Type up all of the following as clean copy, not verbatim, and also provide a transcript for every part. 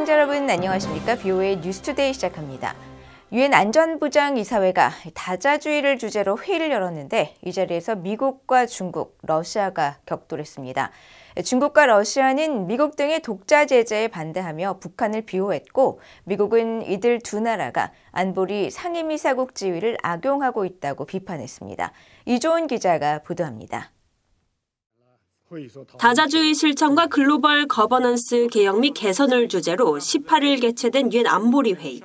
시청자 여러분 안녕하십니까? BOA 뉴스투데이 시작합니다. 유엔 안전보장 이사회가 다자주의를 주제로 회의를 열었는데 이 자리에서 미국과 중국, 러시아가 격돌했습니다. 중국과 러시아는 미국 등의 독자 제재에 반대하며 북한을 비호했고 미국은 이들 두 나라가 안보리 상임이사국 지위를 악용하고 있다고 비판했습니다. 이조은 기자가 보도합니다. 다자주의 실천과 글로벌 거버넌스 개혁 및 개선을 주제로 18일 개최된 유엔 안보리 회의.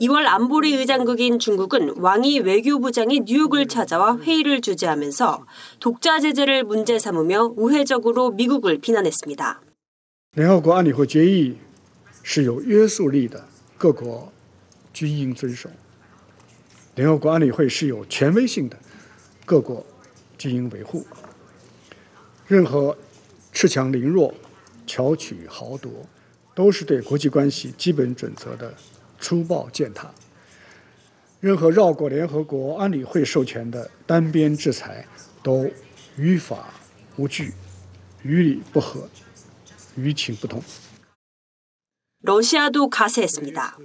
2월 안보리 의장국인 중국은 왕이 외교부장이 뉴욕을 찾아와 회의를 주재하면서 독자 제재를 문제 삼으며 우회적으로 미국을 비난했습니다. 联合国安理会决议是有约束力的，各国均应遵守。联合国安理会是有权威性的，各国均应维护。任何恃强凌弱、巧取豪夺，都是对国际关系基本准则的粗暴践踏。任何绕过联合国安理会授权的单边制裁，都于法无据、于理不合、于情不通。 러시아도 가세했습니다.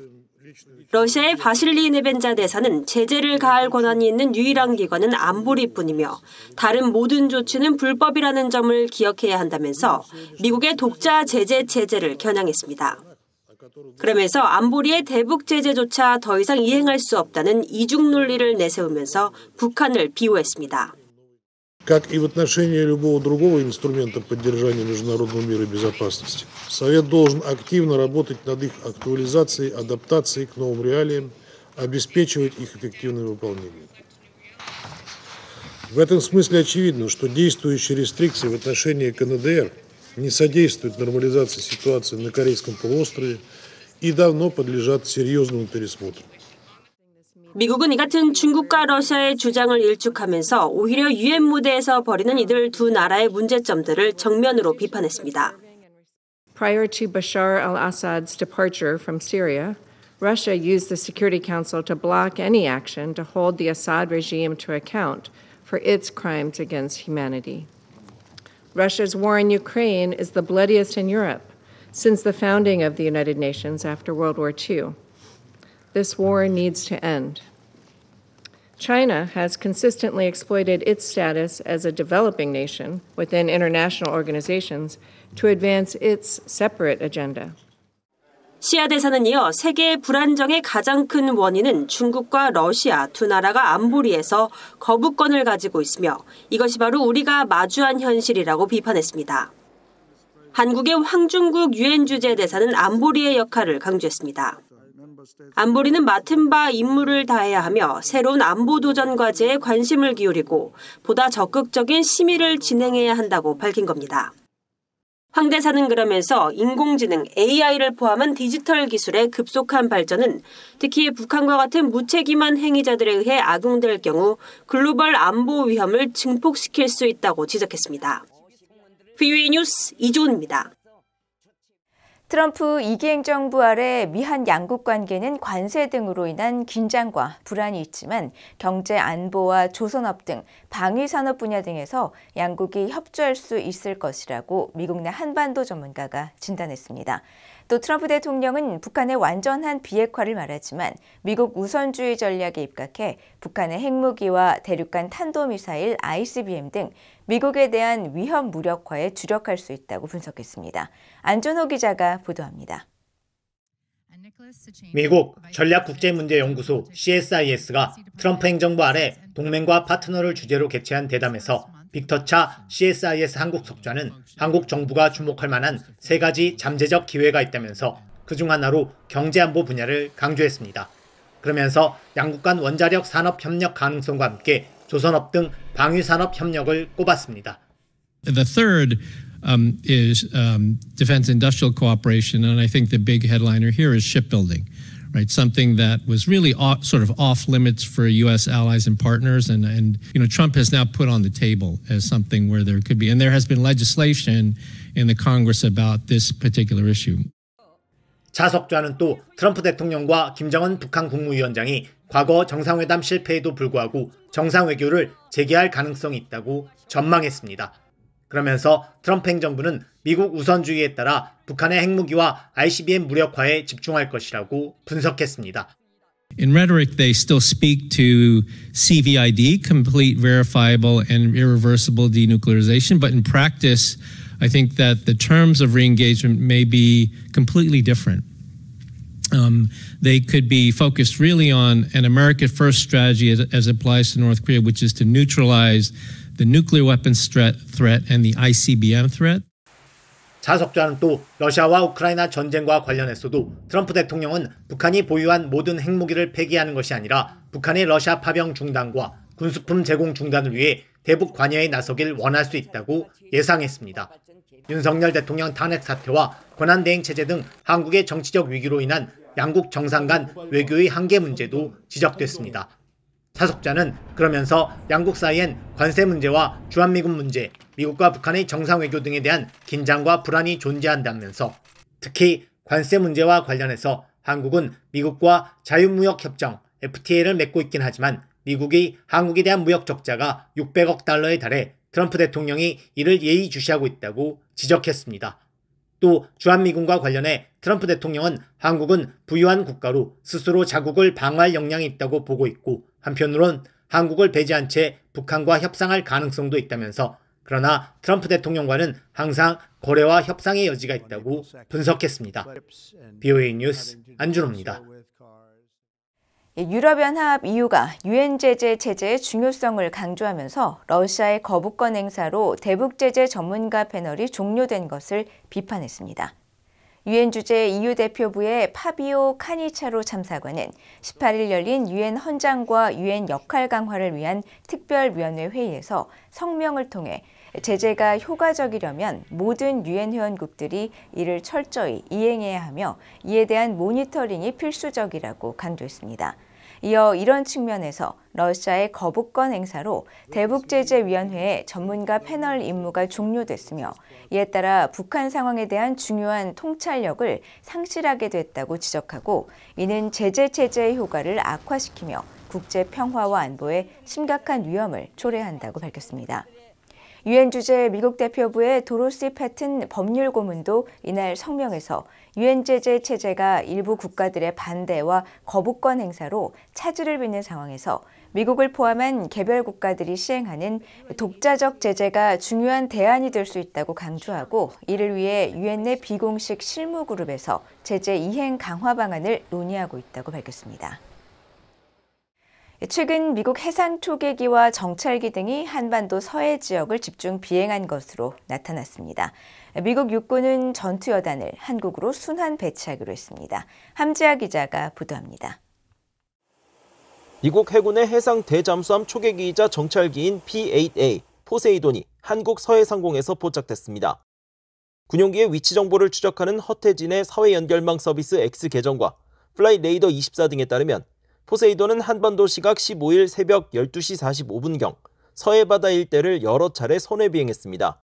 러시아의 바실리 네벤자 대사는 제재를 가할 권한이 있는 유일한 기관은 안보리뿐이며 다른 모든 조치는 불법이라는 점을 기억해야 한다면서 미국의 독자 제재 체제를 겨냥했습니다. 그러면서 안보리의 대북 제재조차 더 이상 이행할 수 없다는 이중 논리를 내세우면서 북한을 비호했습니다. Как и в отношении любого другого инструмента поддержания международного мира и безопасности, Совет должен активно работать над их актуализацией, адаптацией к новым реалиям, обеспечивать их эффективное выполнение. В этом смысле очевидно, что действующие рестрикции в отношении КНДР не содействуют нормализации ситуации на Корейском полуострове и давно подлежат серьезному пересмотру. 미국은 이 같은 중국과 러시아의 주장을 일축하면서 오히려 유엔 무대에서 벌이는 이들 두 나라의 문제점들을 정면으로 비판했습니다. Prior to Bashar al-Assad's departure from Syria, Russia used the Security Council to block any action to hold the Assad regime to account for its crimes against humanity. Russia's war in Ukraine is the bloodiest in Europe since the founding of the United Nations after World War II. This war needs to end. China has consistently exploited its status as a developing nation within international organizations to advance its separate agenda. 시아 대사는 이어 세계의 불안정의 가장 큰 원인은 중국과 러시아 두 나라가 안보리에서 거부권을 가지고 있으며 이것이 바로 우리가 마주한 현실이라고 비판했습니다. 한국의 황중국 유엔 주재 대사는 안보리의 역할을 강조했습니다. 안보리는 맡은 바 임무를 다해야 하며 새로운 안보 도전 과제에 관심을 기울이고 보다 적극적인 심의를 진행해야 한다고 밝힌 겁니다. 황 대사는 그러면서 인공지능 AI를 포함한 디지털 기술의 급속한 발전은 특히 북한과 같은 무책임한 행위자들에 의해 악용될 경우 글로벌 안보 위험을 증폭시킬 수 있다고 지적했습니다. BOA 뉴스 이조은입니다. 트럼프 2기 행정부 아래 미한 양국 관계는 관세 등으로 인한 긴장과 불안이 있지만 경제 안보와 조선업 등 방위산업 분야 등에서 양국이 협조할 수 있을 것이라고 미국 내 한반도 전문가가 진단했습니다. 또 트럼프 대통령은 북한의 완전한 비핵화를 말하지만 미국 우선주의 전략에 입각해 북한의 핵무기와 대륙간 탄도미사일 ICBM 등 미국에 대한 위협 무력화에 주력할 수 있다고 분석했습니다. 안준호 기자가 보도합니다. 미국 전략국제문제연구소 CSIS가 트럼프 행정부 아래 동맹과 파트너를 주제로 개최한 대담에서 빅터 차 CSIS 한국 석좌는 한국 정부가 주목할 만한 3가지 잠재적 기회가 있다면서 그중 하나로 경제안보 분야를 강조했습니다. 그러면서 양국 간 원자력 산업 협력 가능성과 함께 조선업 등 방위산업 협력을 꼽았습니다. The third is defense industrial cooperation, and I think the big headliner here is shipbuilding, right? Something that was really sort of off limits for U.S. allies and partners, and you know Trump has now put on the table as something where there could be, and there has been legislation in the Congress about this particular issue. 차 석좌는 또 트럼프 대통령과 김정은 북한 국무위원장이 과거 정상회담 실패에도 불구하고 정상외교를 재개할 가능성이 있다고 전망했습니다. 그러면서 트럼프 행정부는 미국 우선주의에 따라 북한의 핵무기와 ICBM 무력화에 집중할 것이라고 분석했습니다. In rhetoric, they still speak to CVID, complete, verifiable, and irreversible denuclearization. But in practice, I think that the terms of re-engagement may be completely different. They could be focused really on an America First strategy as it applies to North Korea, which is to neutralize the nuclear weapons threat and the ICBM threat. 자석자는 또 러시아와 우크라이나 전쟁과 관련해서도 트럼프 대통령은 북한이 보유한 모든 핵무기를 폐기하는 것이 아니라 북한의 러시아 파병 중단과 군수품 제공 중단을 위해 대북 관여에 나서길 원할 수 있다고 예상했습니다. 윤석열 대통령 탄핵 사태와 권한대행 체제 등 한국의 정치적 위기로 인한 양국 정상 간 외교의 한계 문제도 지적됐습니다. 자석자는 그러면서 양국 사이엔 관세 문제와 주한미군 문제, 미국과 북한의 정상외교 등에 대한 긴장과 불안이 존재한다면서 특히 관세 문제와 관련해서 한국은 미국과 자유무역협정 FTA를 맺고 있긴 하지만 미국이 한국에 대한 무역 적자가 600억 달러에 달해 트럼프 대통령이 이를 예의주시하고 있다고 지적했습니다. 또 주한미군과 관련해 트럼프 대통령은 한국은 부유한 국가로 스스로 자국을 방어할 역량이 있다고 보고 있고 한편으론 한국을 배제한 채 북한과 협상할 가능성도 있다면서 그러나 트럼프 대통령과는 항상 거래와 협상의 여지가 있다고 분석했습니다. BOA 뉴스 안준호입니다. 유럽연합 EU가 유엔 제재 체제의 중요성을 강조하면서 러시아의 거부권 행사로 대북 제재 전문가 패널이 종료된 것을 비판했습니다. 유엔 주재 EU 대표부의 파비오 카니차로 참사관은 18일 열린 유엔 헌장과 유엔 역할 강화를 위한 특별위원회 회의에서 성명을 통해 제재가 효과적이려면 모든 유엔 회원국들이 이를 철저히 이행해야 하며 이에 대한 모니터링이 필수적이라고 강조했습니다. 이어 이런 측면에서 러시아의 거부권 행사로 대북제재위원회의 전문가 패널 임무가 종료됐으며 이에 따라 북한 상황에 대한 중요한 통찰력을 상실하게 됐다고 지적하고 이는 제재 체제의 효과를 악화시키며 국제 평화와 안보에 심각한 위험을 초래한다고 밝혔습니다. 유엔 주재 미국 대표부의 도로시 패튼 법률 고문도 이날 성명에서 유엔 제재 체제가 일부 국가들의 반대와 거부권 행사로 차질을 빚는 상황에서 미국을 포함한 개별 국가들이 시행하는 독자적 제재가 중요한 대안이 될 수 있다고 강조하고 이를 위해 유엔 내 비공식 실무 그룹에서 제재 이행 강화 방안을 논의하고 있다고 밝혔습니다. 최근 미국 해상 초계기와 정찰기 등이 한반도 서해 지역을 집중 비행한 것으로 나타났습니다. 미국 육군은 전투여단을 한국으로 순환 배치하기로 했습니다. 함지아 기자가 보도합니다. 미국 해군의 해상 대잠수함 초계기이자 정찰기인 P-8A 포세이돈이 한국 서해 상공에서 포착됐습니다. 군용기의 위치 정보를 추적하는 허태진의 사회 연결망 서비스 X 계정과 플라이 레이더 24 등에 따르면 포세이돈은 한반도 시각 15일 새벽 12시 45분경 서해 바다 일대를 여러 차례 선회 비행했습니다.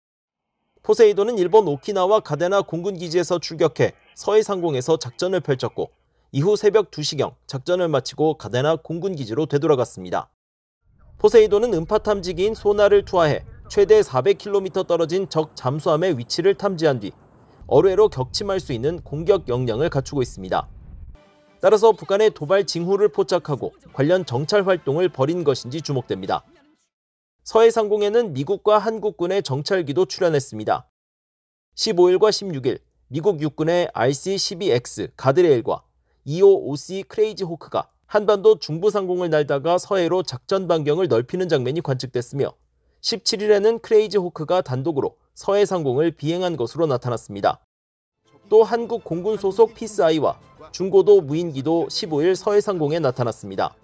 포세이돈은 일본 오키나와 가데나 공군기지에서 출격해 서해 상공에서 작전을 펼쳤고 이후 새벽 2시경 작전을 마치고 가데나 공군기지로 되돌아갔습니다. 포세이돈은 음파 탐지기인 소나를 투하해 최대 400km 떨어진 적 잠수함의 위치를 탐지한 뒤 어뢰로 격침할 수 있는 공격 역량을 갖추고 있습니다. 따라서 북한의 도발 징후를 포착하고 관련 정찰 활동을 벌인 것인지 주목됩니다. 서해 상공에는 미국과 한국군의 정찰기도 출현했습니다. 15일과 16일 미국 육군의 RC-12X 가드레일과 25OC 크레이지 호크가 한반도 중부 상공을 날다가 서해로 작전 반경을 넓히는 장면이 관측됐으며 17일에는 크레이지 호크가 단독으로 서해 상공을 비행한 것으로 나타났습니다. 또 한국 공군 소속 피스아이와 중고도 무인기도 15일 서해 상공에 나타났습니다.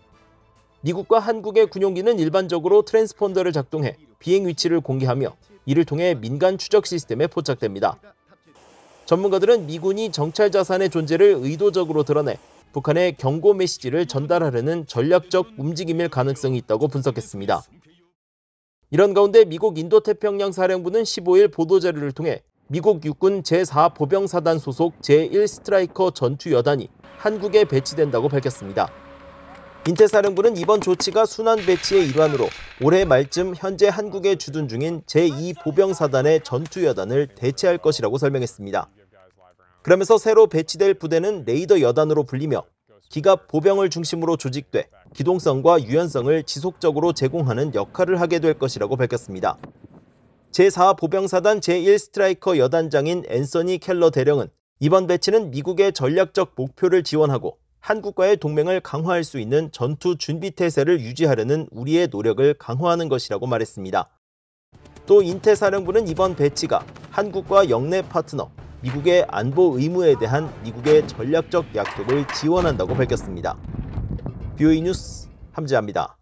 미국과 한국의 군용기는 일반적으로 트랜스폰더를 작동해 비행 위치를 공개하며 이를 통해 민간 추적 시스템에 포착됩니다. 전문가들은 미군이 정찰 자산의 존재를 의도적으로 드러내 북한에 경고 메시지를 전달하려는 전략적 움직임일 가능성이 있다고 분석했습니다. 이런 가운데 미국 인도태평양 사령부는 15일 보도자료를 통해 미국 육군 제4보병사단 소속 제1 스트라이커 전투여단이 한국에 배치된다고 밝혔습니다. 인태사령부는 이번 조치가 순환 배치의 일환으로 올해 말쯤 현재 한국에 주둔 중인 제2보병사단의 전투여단을 대체할 것이라고 설명했습니다. 그러면서 새로 배치될 부대는 레이더 여단으로 불리며 기갑 보병을 중심으로 조직돼 기동성과 유연성을 지속적으로 제공하는 역할을 하게 될 것이라고 밝혔습니다. 제4보병사단 제1스트라이커 여단장인 앤서니 켈러 대령은 이번 배치는 미국의 전략적 목표를 지원하고 한국과의 동맹을 강화할 수 있는 전투 준비 태세를 유지하려는 우리의 노력을 강화하는 것이라고 말했습니다. 또 인태사령부는 이번 배치가 한국과 영내 파트너, 미국의 안보 의무에 대한 미국의 전략적 약속을 지원한다고 밝혔습니다. BOE 뉴스 함지아입니다.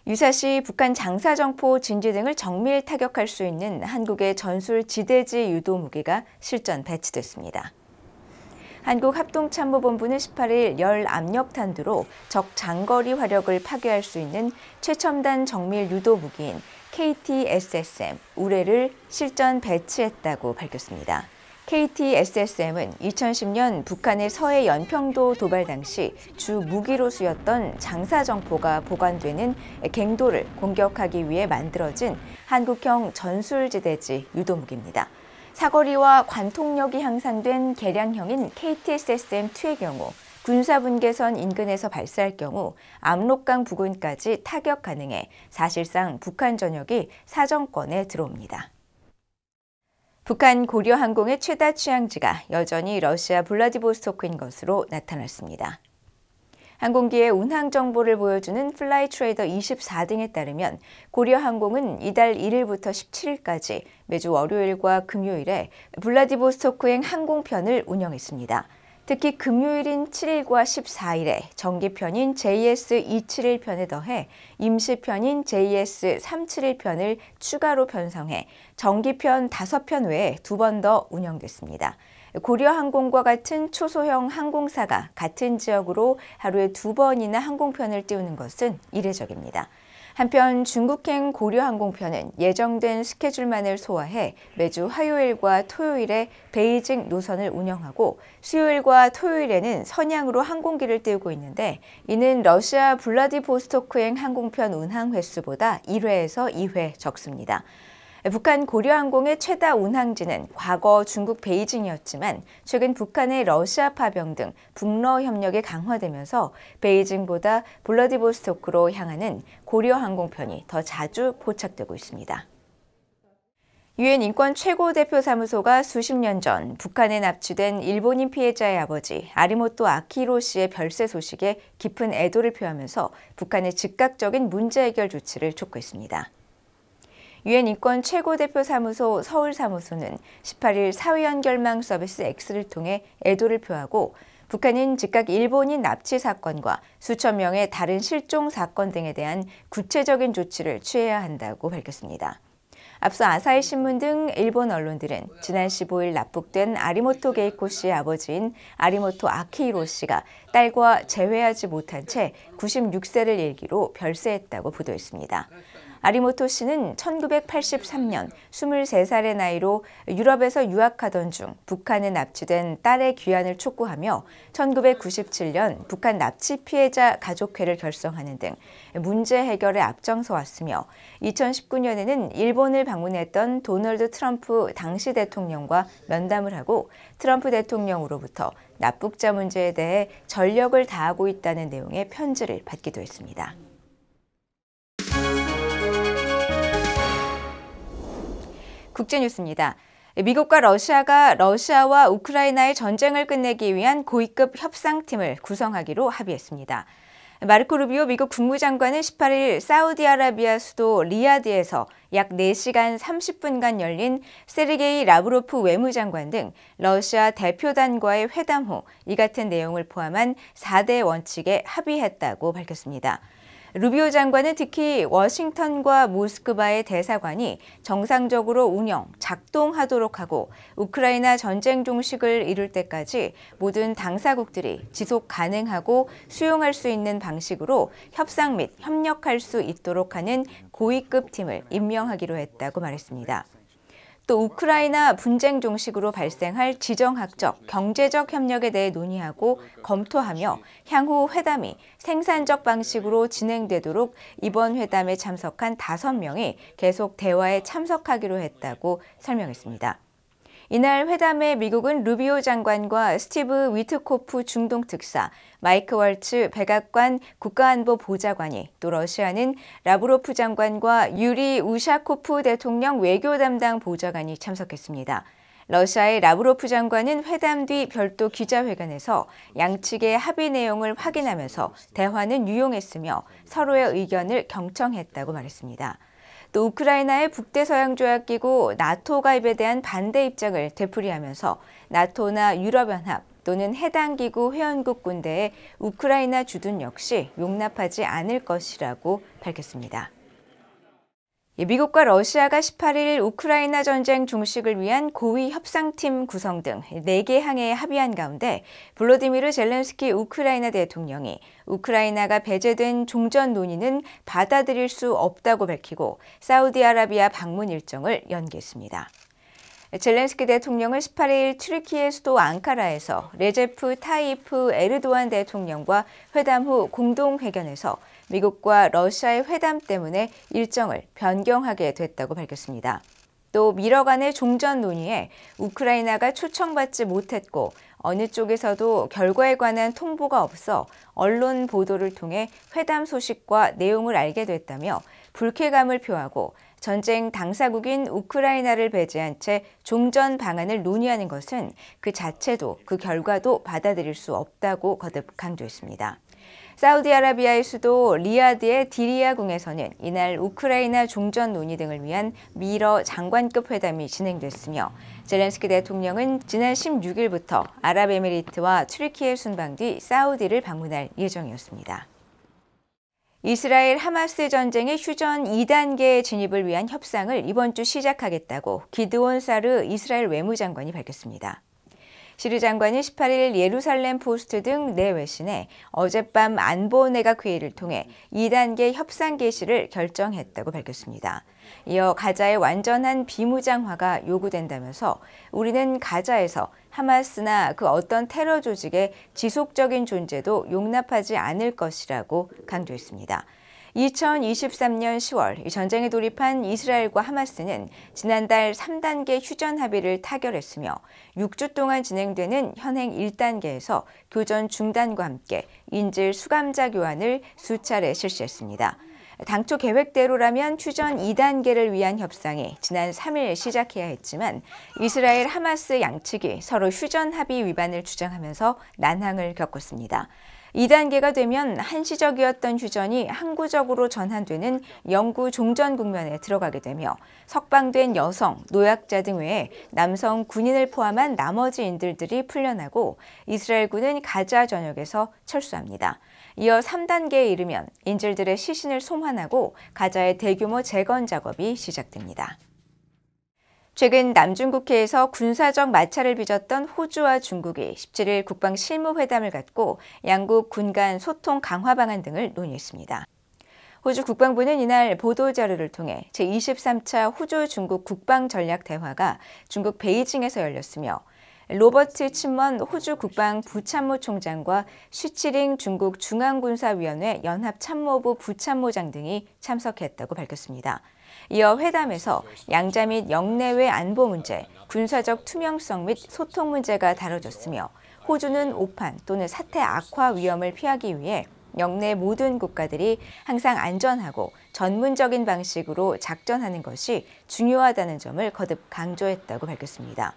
유사시 북한 장사정포 진지 등을 정밀 타격할 수 있는 한국의 전술 지대지 유도 무기가 실전 배치됐습니다. 한국합동참모본부는 18일 열 압력탄두로 적 장거리 화력을 파괴할 수 있는 최첨단 정밀 유도 무기인 KT-SSM 우레를 실전 배치했다고 밝혔습니다. KT-SSM은 2010년 북한의 서해 연평도 도발 당시 주 무기로 쓰였던 장사정포가 보관되는 갱도를 공격하기 위해 만들어진 한국형 전술지대지 유도무기입니다. 사거리와 관통력이 향상된 개량형인 KT-SSM2의 경우 군사분계선 인근에서 발사할 경우 압록강 부근까지 타격 가능해 사실상 북한 전역이 사정권에 들어옵니다. 북한 고려항공의 최다 취항지가 여전히 러시아 블라디보스토크인 것으로 나타났습니다. 항공기의 운항 정보를 보여주는 플라이트레이더 24등에 따르면 고려항공은 이달 1일부터 17일까지 매주 월요일과 금요일에 블라디보스토크행 항공편을 운영했습니다. 특히 금요일인 7일과 14일에 정기편인 JS271편에 더해 임시편인 JS371편을 추가로 편성해 정기편 5편 외에 2번 더 운영됐습니다. 고려항공과 같은 초소형 항공사가 같은 지역으로 하루에 2번이나 항공편을 띄우는 것은 이례적입니다. 한편 중국행 고려항공편은 예정된 스케줄만을 소화해 매주 화요일과 토요일에 베이징 노선을 운영하고 수요일과 토요일에는 선양으로 항공기를 띄우고 있는데 이는 러시아 블라디보스토크행 항공편 운항 횟수보다 1회에서 2회 적습니다. 북한 고려항공의 최다 운항지는 과거 중국 베이징이었지만 최근 북한의 러시아 파병 등 북러 협력이 강화되면서 베이징보다 블라디보스토크로 향하는 고려항공편이 더 자주 포착되고 있습니다. 유엔 인권 최고대표사무소가 수십 년 전 북한에 납치된 일본인 피해자의 아버지 아리모토 아키히로 씨의 별세 소식에 깊은 애도를 표하면서 북한의 즉각적인 문제 해결 조치를 촉구했습니다. 유엔 인권 최고대표사무소 서울사무소는 18일 사회연결망 서비스 X를 통해 애도를 표하고 북한은 즉각 일본인 납치 사건과 수천 명의 다른 실종 사건 등에 대한 구체적인 조치를 취해야 한다고 밝혔습니다. 앞서 아사히 신문 등 일본 언론들은 지난 15일 납북된 아리모토 게이코 씨의 아버지인 아리모토 아키히로 씨가 딸과 재회하지 못한 채 96세를 일기로 별세했다고 보도했습니다. 아리모토 씨는 1983년 23살의 나이로 유럽에서 유학하던 중 북한에 납치된 딸의 귀환을 촉구하며 1997년 북한 납치 피해자 가족회를 결성하는 등 문제 해결에 앞장서 왔으며 2019년에는 일본을 방문했던 도널드 트럼프 당시 대통령과 면담을 하고 트럼프 대통령으로부터 납북자 문제에 대해 전력을 다하고 있다는 내용의 편지를 받기도 했습니다. 국제뉴스입니다. 미국과 러시아가 러시아와 우크라이나의 전쟁을 끝내기 위한 고위급 협상팀을 구성하기로 합의했습니다. 마르코 루비오 미국 국무장관은 18일 사우디아라비아 수도 리야드에서 약 4시간 30분간 열린 세르게이 라브로프 외무장관 등 러시아 대표단과의 회담 후 이 같은 내용을 포함한 4대 원칙에 합의했다고 밝혔습니다. 루비오 장관은 특히 워싱턴과 모스크바의 대사관이 정상적으로 운영, 작동하도록 하고 우크라이나 전쟁 종식을 이룰 때까지 모든 당사국들이 지속 가능하고 수용할 수 있는 방식으로 협상 및 협력할 수 있도록 하는 고위급 팀을 임명하기로 했다고 말했습니다. 또 우크라이나 분쟁 종식으로 발생할 지정학적, 경제적 협력에 대해 논의하고 검토하며 향후 회담이 생산적 방식으로 진행되도록 이번 회담에 참석한 5명이 계속 대화에 참석하기로 했다고 설명했습니다. 이날 회담에 미국은 루비오 장관과 스티브 위트코프 중동특사, 마이크 월츠 백악관 국가안보보좌관이, 또 러시아는 라브로프 장관과 유리 우샤코프 대통령 외교 담당 보좌관이 참석했습니다. 러시아의 라브로프 장관은 회담 뒤 별도 기자회견에서 양측의 합의 내용을 확인하면서 대화는 유용했으며 서로의 의견을 경청했다고 말했습니다. 또 우크라이나의 북대서양조약기구 나토 가입에 대한 반대 입장을 되풀이하면서 나토나 유럽연합 또는 해당 기구 회원국 군대의 우크라이나 주둔 역시 용납하지 않을 것이라고 밝혔습니다. 미국과 러시아가 18일 우크라이나 전쟁 종식을 위한 고위 협상팀 구성 등 4개 항에 합의한 가운데 볼로디미르 젤렌스키 우크라이나 대통령이 우크라이나가 배제된 종전 논의는 받아들일 수 없다고 밝히고 사우디아라비아 방문 일정을 연기했습니다. 젤렌스키 대통령은 18일 튀르키예 수도 앙카라에서 레제프 타이프 에르도안 대통령과 회담 후 공동회견에서 미국과 러시아의 회담 때문에 일정을 변경하게 됐다고 밝혔습니다. 또 미러 간의 종전 논의에 우크라이나가 초청받지 못했고 어느 쪽에서도 결과에 관한 통보가 없어 언론 보도를 통해 회담 소식과 내용을 알게 됐다며 불쾌감을 표하고 전쟁 당사국인 우크라이나를 배제한 채 종전 방안을 논의하는 것은 그 자체도 그 결과도 받아들일 수 없다고 거듭 강조했습니다. 사우디아라비아의 수도 리야드의 디리야 궁에서는 이날 우크라이나 종전 논의 등을 위한 미러 장관급 회담이 진행됐으며 젤렌스키 대통령은 지난 16일부터 아랍에미리트와 튀르키예 순방 뒤 사우디를 방문할 예정이었습니다. 이스라엘 하마스 전쟁의 휴전 2단계 진입을 위한 협상을 이번 주 시작하겠다고 기드온 사르 이스라엘 외무장관이 밝혔습니다. 시르 장관은 18일 예루살렘 포스트 등 내 외신에 어젯밤 안보내각회의를 통해 2단계 협상 개시를 결정했다고 밝혔습니다. 이어 가자의 완전한 비무장화가 요구된다면서 우리는 가자에서 하마스나 그 어떤 테러 조직의 지속적인 존재도 용납하지 않을 것이라고 강조했습니다. 2023년 10월 전쟁에 돌입한 이스라엘과 하마스는 지난달 3단계 휴전 합의를 타결했으며 6주 동안 진행되는 현행 1단계에서 교전 중단과 함께 인질 수감자 교환을 수차례 실시했습니다. 당초 계획대로라면 휴전 2단계를 위한 협상이 지난 3일 시작해야 했지만 이스라엘 하마스 양측이 서로 휴전 합의 위반을 주장하면서 난항을 겪었습니다. 2단계가 되면 한시적이었던 휴전이 항구적으로 전환되는 영구 종전 국면에 들어가게 되며 석방된 여성, 노약자 등 외에 남성 군인을 포함한 나머지 인질들이 풀려나고 이스라엘군은 가자 전역에서 철수합니다. 이어 3단계에 이르면 인질들의 시신을 송환하고 가자의 대규모 재건 작업이 시작됩니다. 최근 남중국해에서 군사적 마찰을 빚었던 호주와 중국이 17일 국방실무회담을 갖고 양국 군 간 소통 강화 방안 등을 논의했습니다. 호주 국방부는 이날 보도자료를 통해 제23차 호주-중국 국방전략대화가 중국 베이징에서 열렸으며 로버트 침먼 호주 국방부참모총장과 쉬치링 중국 중앙군사위원회 연합참모부 부참모장 등이 참석했다고 밝혔습니다. 이어 회담에서 양자 및 영내외 안보 문제, 군사적 투명성 및 소통 문제가 다뤄졌으며 호주는 오판 또는 사태 악화 위험을 피하기 위해 영내 모든 국가들이 항상 안전하고 전문적인 방식으로 작전하는 것이 중요하다는 점을 거듭 강조했다고 밝혔습니다.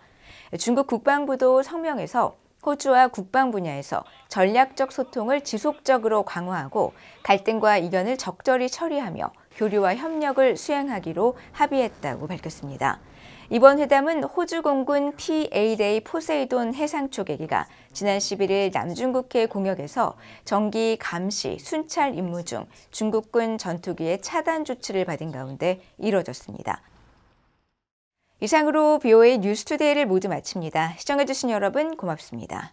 중국 국방부도 성명에서 호주와 국방 분야에서 전략적 소통을 지속적으로 강화하고 갈등과 이견을 적절히 처리하며 교류와 협력을 수행하기로 합의했다고 밝혔습니다. 이번 회담은 호주 공군 P-8A 포세이돈 해상 초계기가 지난 11일 남중국해 공역에서 정기 감시, 순찰 임무 중 중국군 전투기의 차단 조치를 받은 가운데 이뤄졌습니다. 이상으로 BOA 뉴스투데이를 모두 마칩니다. 시청해주신 여러분 고맙습니다.